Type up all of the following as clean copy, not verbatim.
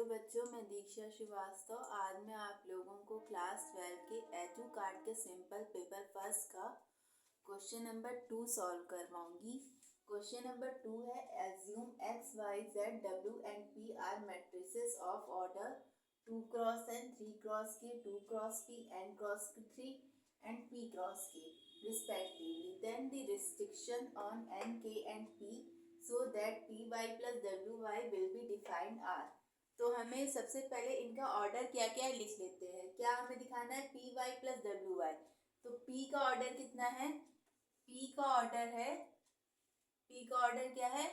Hello बच्चों, मैं दीक्षा श्रीवास्तव। आज मैं आप लोगों को क्लास 12 के एडू कार्ड के सिंपल पेपर फर्स्ट का क्वेश्चन नंबर 2 सॉल्व करवाऊंगी। क्वेश्चन नंबर 2 है, assume X Y Z W and P R matrices of order 2 cross N 3 cross K 2 cross P N cross 3 and P cross K respectively. Then the restriction on n, k and p so that py plus wy will be defined are. तो हमें सबसे पहले इनका order क्या क्या है लिख लेते हैं। क्या हमें दिखाना है? P Y plus W Y. तो पी का ऑर्डर कितना है? पी का ऑर्डर है, पी का ऑर्डर क्या है?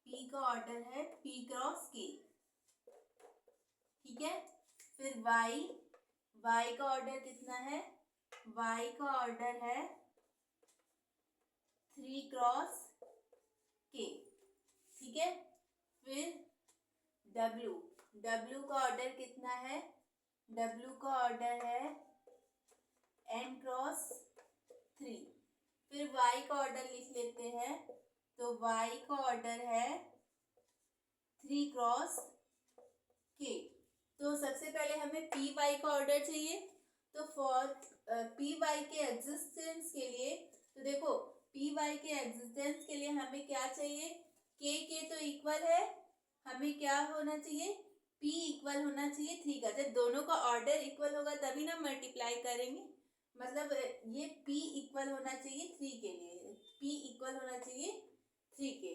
पी का ऑर्डर है पी क्रॉस के, ठीक है। फिर वाई, वाई का ऑर्डर कितना है? वाई का ऑर्डर है 3 क्रॉस के, ठीक है। फिर डब्ल्यू, डब्ल्यू का ऑर्डर कितना है? डब्ल्यू का ऑर्डर है एन क्रॉस 3। फिर वाई का ऑर्डर लिख लेते हैं। तो वाई का ऑर्डर है 3 क्रॉस के। तो सबसे पहले हमें पी वाई का ऑर्डर चाहिए। तो फॉर पी वाई के एग्जिस्टेंस के लिए, तो देखो पी वाई के एग्जिस्टेंस के लिए हमें क्या चाहिए? के तो इक्वल है, हमें क्या होना चाहिए? पी इक्वल होना चाहिए 3 का। जब दोनों का ऑर्डर इक्वल होगा तभी ना मल्टीप्लाई करेंगे। मतलब ये पी इक्वल होना चाहिए 3 के लिए, पी इक्वल होना चाहिए 3 के।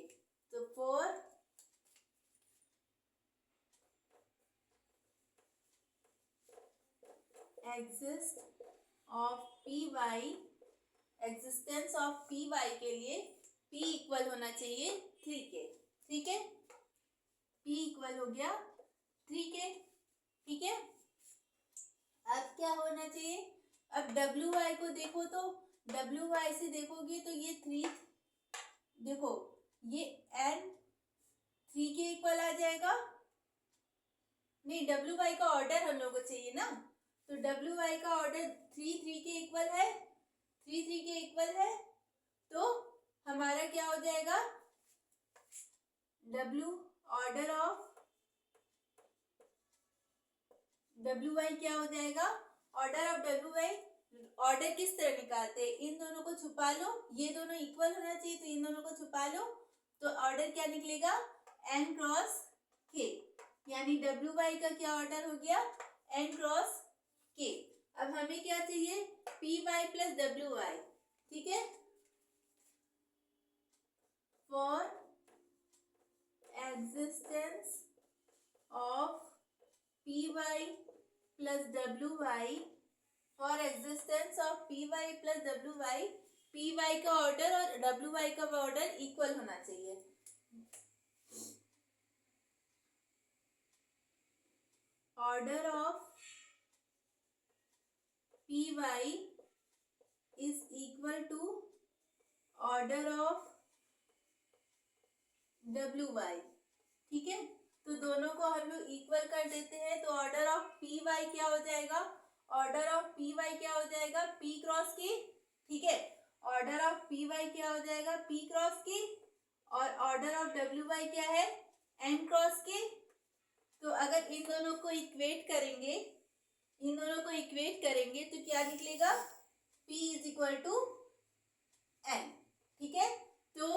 तो for exist of P Y, existence of P Y के लिए पी इक्वल होना चाहिए 3 के, ठीक है। पी इक्वल हो गया 3 के, ठीक है। अब क्या होना चाहिए? अब डब्ल्यू वाई को देखो, तो डब्ल्यू वाई से देखोगे तो ये 3, देखो ये एन 3 के इक्वल आ जाएगा। नहीं, डब्ल्यू वाई का ऑर्डर हम लोग को चाहिए ना। तो डब्ल्यू वाई का ऑर्डर 3 के इक्वल है, 3 के इक्वल है। तो हमारा क्या हो जाएगा? W order of W Y क्या हो जाएगा? Order of W Y. Order किस तरह निकालते हैं? इन दोनों को छुपा लो, ये दोनों इक्वल होना चाहिए तो इन दोनों को छुपा लो। तो ऑर्डर क्या निकलेगा? एन क्रॉस के, यानी डब्ल्यू वाई का क्या ऑर्डर हो गया? एन क्रॉस के। अब हमें क्या चाहिए? P Y plus W Y, ठीक है। For existence of P Y plus W Y, for existence of P Y plus W Y, P Y का ऑर्डर और डब्ल्यू वाई का ऑर्डर इक्वल होना चाहिए। Order of P Y is equal to order of W Y, ठीक है। तो दोनों को हम लोग इक्वल कर देते हैं। तो ऑर्डर ऑफ पी वाई क्या हो जाएगा? ऑर्डर ऑफ पी वाई क्या हो जाएगा? पी क्रॉस की, ठीक है। ऑर्डर ऑफ पी वाई क्या हो जाएगा? पी क्रॉस की। और ऑर्डर ऑफ डब्ल्यू वाई क्या है? एन क्रॉस के। तो अगर इन दोनों को इक्वेट करेंगे, इन दोनों को इक्वेट करेंगे तो क्या निकलेगा? P is equal to N, ठीक है। तो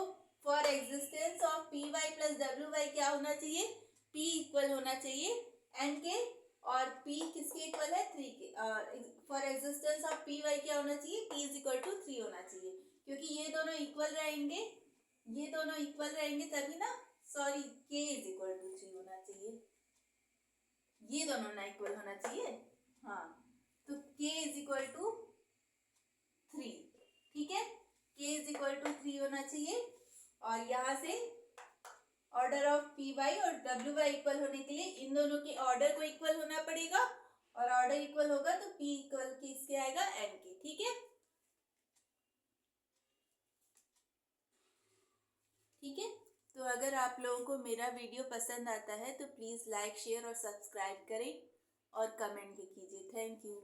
for existence of P Y plus W Y क्या होना चाहिए? P इक्वल होना चाहिए एन के, और P किसके इक्वल है? 3 के। For existence of P Y क्या होना चाहिए? P इज इक्वल टू 3 होना चाहिए, क्योंकि ये दोनों इक्वल रहेंगे, ये दोनों इक्वल रहेंगे तभी ना। Sorry, K is equal to 3 होना चाहिए, ये दोनों ना इक्वल होना चाहिए। हाँ, तो K इज इक्वल टू 3, ठीक है। K इज इक्वल टू 3 होना चाहिए। और यहाँ से ऑर्डर ऑफ पी वाई और डब्ल्यू वाई इक्वल होने के लिए इन दोनों के ऑर्डर को इक्वल होना पड़ेगा, और ऑर्डर इक्वल होगा तो P इक्वल किसके आएगा? एन के, ठीक है। ठीक है। तो अगर आप लोगों को मेरा वीडियो पसंद आता है तो प्लीज़ लाइक, शेयर और सब्सक्राइब करें और कमेंट भी कीजिए। Thank you.